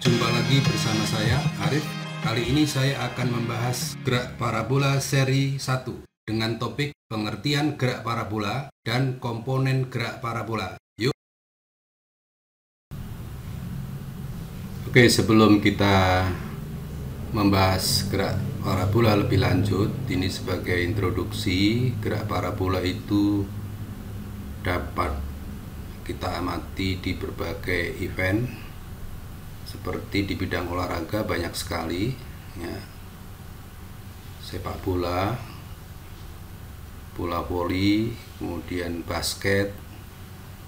Jumpa lagi bersama saya, Arif. Kali ini saya akan membahas gerak parabola seri 1 dengan topik pengertian gerak parabola dan komponen gerak parabola. Yuk. Oke, sebelum kita membahas gerak parabola lebih lanjut, ini sebagai introduksi, gerak parabola itu dapat kita amati di berbagai event, seperti di bidang olahraga banyak sekali ya. Sepak bola, bola voli, kemudian basket,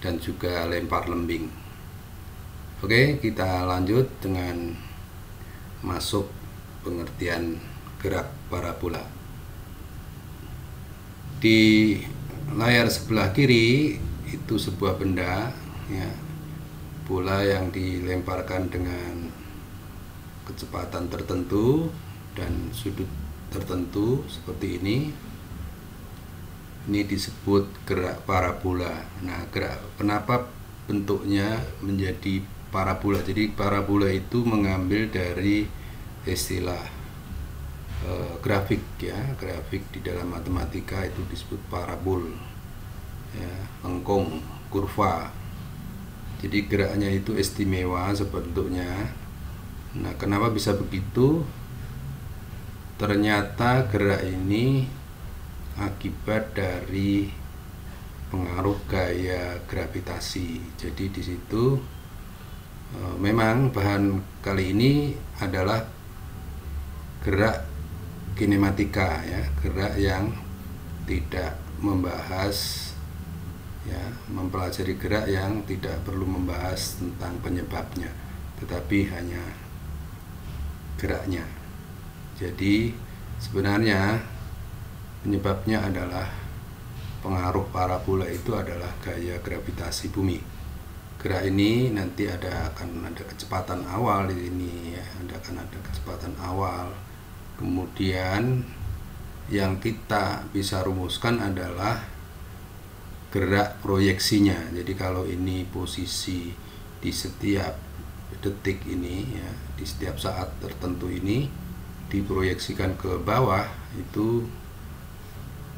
dan juga lempar lembing. Oke, kita lanjut dengan masuk pengertian gerak parabola. Di layar sebelah kiri itu sebuah benda ya, bola yang dilemparkan dengan kecepatan tertentu dan sudut tertentu seperti ini. Ini disebut gerak parabola. Nah, kenapa bentuknya menjadi parabola? Jadi parabola itu mengambil dari istilah grafik ya. Grafik di dalam matematika itu disebut parabol ya, lengkung, kurva. Jadi geraknya itu istimewa bentuknya. Nah, kenapa bisa begitu? Ternyata gerak ini akibat dari pengaruh gaya gravitasi. Jadi di situ memang bahan kali ini adalah gerak kinematika ya, gerak yang tidak membahas ya, mempelajari gerak yang tidak perlu membahas tentang penyebabnya, tetapi hanya geraknya. Jadi sebenarnya penyebabnya adalah pengaruh parabola itu adalah gaya gravitasi bumi. Gerak ini nanti akan ada kecepatan awal di sini ya, akan ada kecepatan awal. Kemudian yang kita bisa rumuskan adalah gerak proyeksinya. Jadi kalau ini posisi di setiap detik ini ya, di setiap saat tertentu ini diproyeksikan ke bawah, itu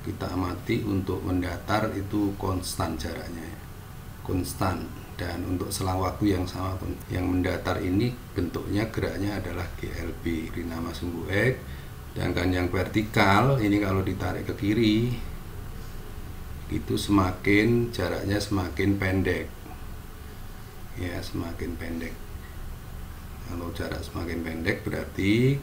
kita amati untuk mendatar itu konstan jaraknya, konstan. Dan untuk selang waktu yang sama pun, yang mendatar ini bentuknya geraknya adalah GLB, beri nama sumbu X. Sedangkan yang vertikal ini kalau ditarik ke kiri itu semakin jaraknya semakin pendek ya, semakin pendek. Kalau jarak semakin pendek berarti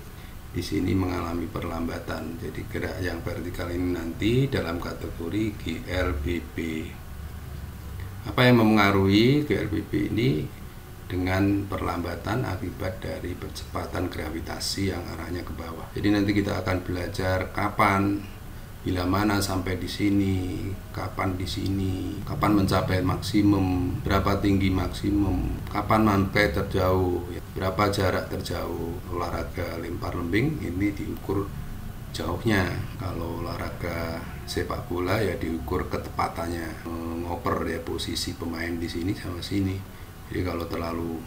di sini mengalami perlambatan. Jadi gerak yang vertikal ini nanti dalam kategori GLBB. Apa yang mempengaruhi GLBB ini? Dengan perlambatan akibat dari percepatan gravitasi yang arahnya ke bawah. Jadi nanti kita akan belajar kapan, bila mana sampai di sini, kapan di sini, kapan mencapai maksimum, berapa tinggi maksimum, kapan sampai terjauh, berapa jarak terjauh. Olahraga lempar lembing ini diukur jauhnya. Kalau olahraga sepak bola ya diukur ketepatannya, ngoper ya posisi pemain di sini sama sini. Jadi kalau terlalu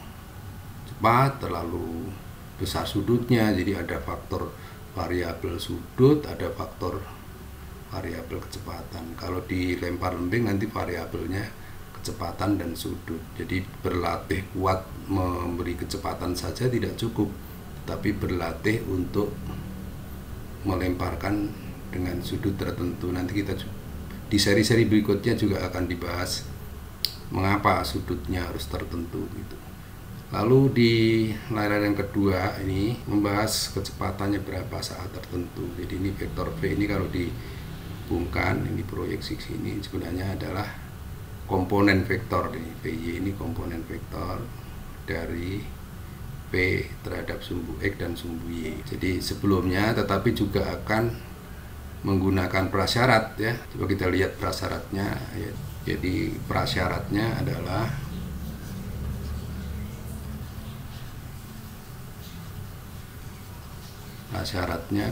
cepat, terlalu besar sudutnya, jadi ada faktor variabel sudut, ada faktor variabel kecepatan. Kalau dilempar lembing nanti variabelnya kecepatan dan sudut. Jadi berlatih kuat memberi kecepatan saja tidak cukup, tapi berlatih untuk melemparkan dengan sudut tertentu. Nanti kita di seri-seri berikutnya juga akan dibahas mengapa sudutnya harus tertentu gitu. Lalu di layar yang kedua ini membahas kecepatannya berapa saat tertentu. Jadi ini vektor V ini kalau dihubungkan ini proyeksi sini sebenarnya adalah komponen vektor ini. VY ini komponen vektor dari V terhadap sumbu X dan sumbu Y. Jadi sebelumnya tetapi juga akan menggunakan prasyarat ya. Coba kita lihat prasyaratnya ya. Jadi prasyaratnya adalah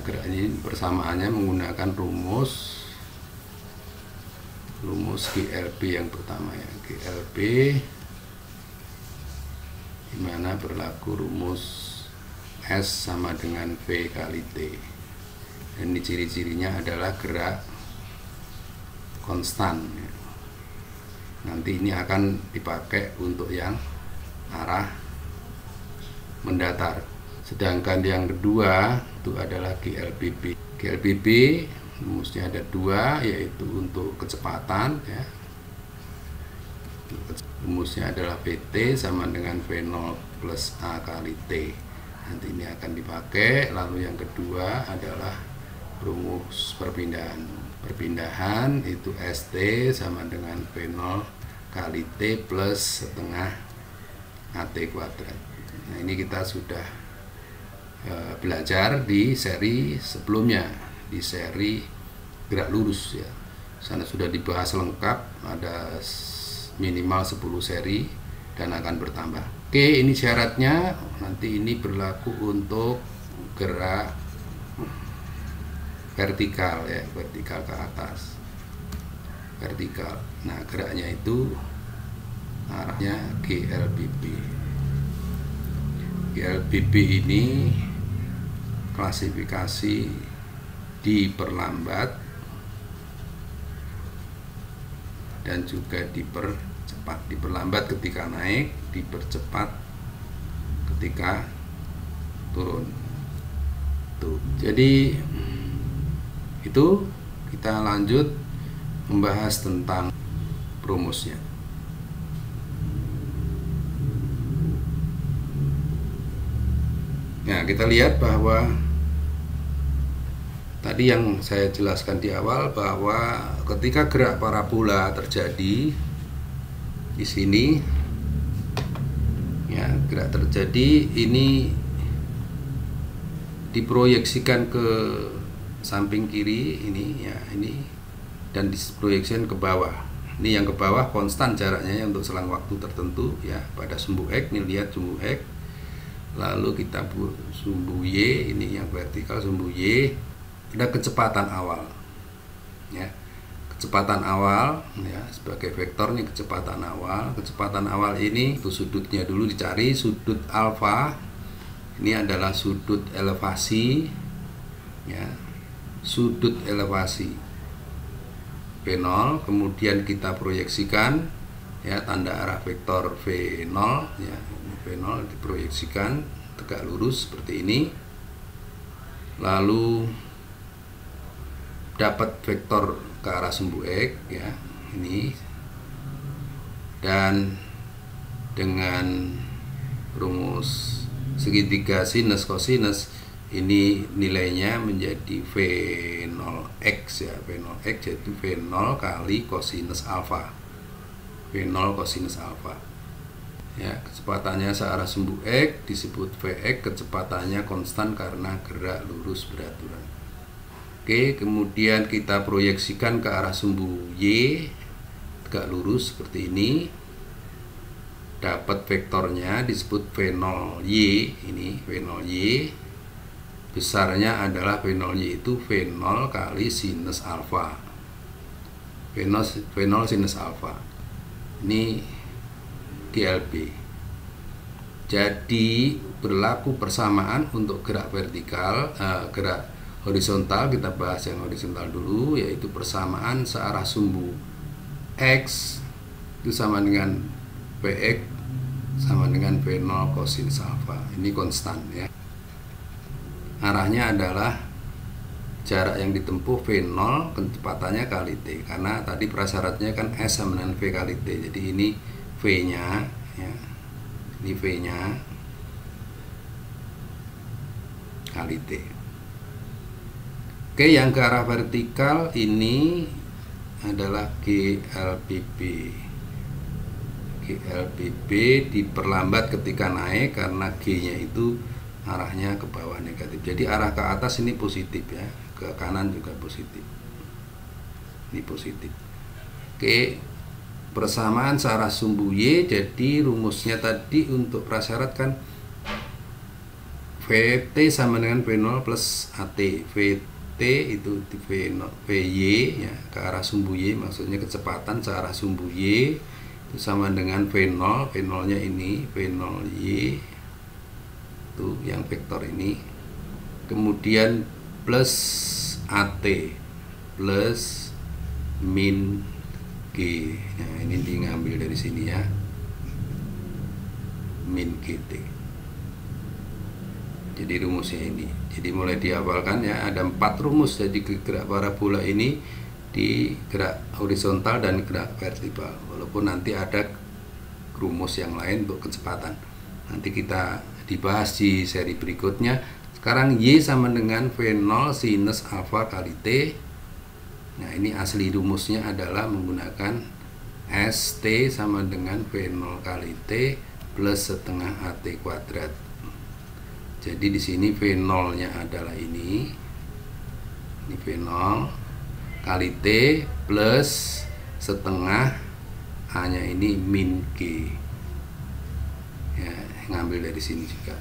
gerak ini persamaannya menggunakan rumus GLB yang pertama ya. GLB di mana berlaku rumus S sama dengan V kali T. Dan ini ciri-cirinya adalah gerak konstan. Nanti ini akan dipakai untuk yang arah mendatar. Sedangkan yang kedua itu adalah GLBB. GLBB rumusnya ada dua, yaitu untuk kecepatan ya. Rumusnya adalah VT sama dengan V0 plus A kali T. Nanti ini akan dipakai. Lalu yang kedua adalah rumus perpindahan. Perpindahan itu ST sama dengan V0 kali T plus setengah AT kuadrat. Nah, ini kita sudah belajar di seri sebelumnya, di seri gerak lurus ya. Sana sudah dibahas lengkap, ada minimal 10 seri dan akan bertambah. Oke, ini syaratnya. Nanti ini berlaku untuk gerak vertikal ya, vertikal ke atas. Vertikal. Nah, geraknya itu arahnya GLBB. GLBB ini klasifikasi diperlambat dan juga dipercepat. Diperlambat ketika naik, dipercepat ketika turun. Tuh. Jadi itu kita lanjut membahas tentang rumusnya. Nah, kita lihat bahwa tadi yang saya jelaskan di awal bahwa ketika gerak parabola terjadi di sini ya, gerak terjadi ini diproyeksikan ke samping kiri ini ya, ini dan diproyeksikan ke bawah. Ini yang ke bawah konstan jaraknya untuk selang waktu tertentu ya, pada sumbu X. Ini lihat sumbu X. Lalu kita sumbu Y, ini yang vertikal sumbu Y. Ada kecepatan awal ya, kecepatan awal ya, sebagai vektornya kecepatan awal. Kecepatan awal ini itu sudutnya dulu dicari, sudut alfa ini adalah sudut elevasi ya, sudut elevasi V0, kemudian kita proyeksikan ya, tanda arah vektor V0 ya, V0 diproyeksikan tegak lurus seperti ini. Lalu dapat vektor ke arah sumbu X ya, ini, dan dengan rumus segitiga sinus kosinus ini nilainya menjadi V0x ya, V0x yaitu V0 kali kosinus alfa, V0 kosinus alfa ya. Kecepatannya searah sumbu X disebut Vx, kecepatannya konstan karena gerak lurus beraturan. Oke, kemudian kita proyeksikan ke arah sumbu Y tegak lurus seperti ini, dapat vektornya disebut V0y. Ini V0y besarnya adalah V0y itu V0 kali sinus alfa, V0 sinus alfa. Ini GLB. Jadi berlaku persamaan untuk gerak vertikal, gerak horizontal. Kita bahas yang horizontal dulu, yaitu persamaan searah sumbu X itu sama dengan Vx sama dengan V0 kosinus alfa. Ini konstan ya. Arahnya adalah jarak yang ditempuh V0, kecepatannya kali T, karena tadi prasyaratnya kan S sama dengan V kali T. Jadi ini V-nya ya, ini V-nya kali T. Oke, yang ke arah vertikal ini adalah GLBB. GLBB diperlambat ketika naik karena G-nya itu arahnya ke bawah negatif. Jadi arah ke atas ini positif ya, ke kanan juga positif. Ini positif. Oke, persamaan searah sumbu Y. Jadi rumusnya tadi untuk prasyarat kan VT sama dengan V0 plus AT. VT itu di V0, VY ya, ke arah sumbu Y, maksudnya kecepatan searah sumbu Y itu sama dengan V0, V0 nya ini V0Y itu yang vektor ini, kemudian plus AT plus min G. Nah, ini diambil dari sini ya, min GT. Jadi rumusnya ini, jadi mulai dihafalkan ya, ada 4 rumus. Jadi gerak parabola ini di gerak horizontal dan gerak vertikal, walaupun nanti ada rumus yang lain untuk kecepatan, nanti kita dibahas di seri berikutnya. Sekarang Y sama dengan V0 sinus alfa kali T. Nah, ini asli rumusnya adalah menggunakan ST sama dengan V0 kali T plus setengah AT kuadrat. Jadi di sini V0 nya adalah ini V0 kali T plus setengah A nya ini min G ya, ngambil dari sini juga.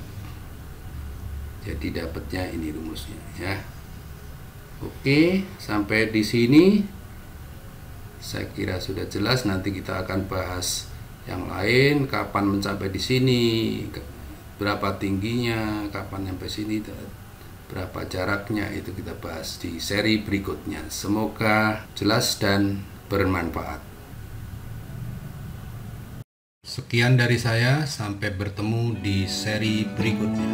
Jadi dapatnya ini rumusnya ya. Oke, sampai di sini saya kira sudah jelas. Nanti kita akan bahas yang lain, kapan mencapai di sini, berapa tingginya, kapan sampai sini, berapa jaraknya, itu kita bahas di seri berikutnya. Semoga jelas dan bermanfaat. Sekian dari saya, sampai bertemu di seri berikutnya.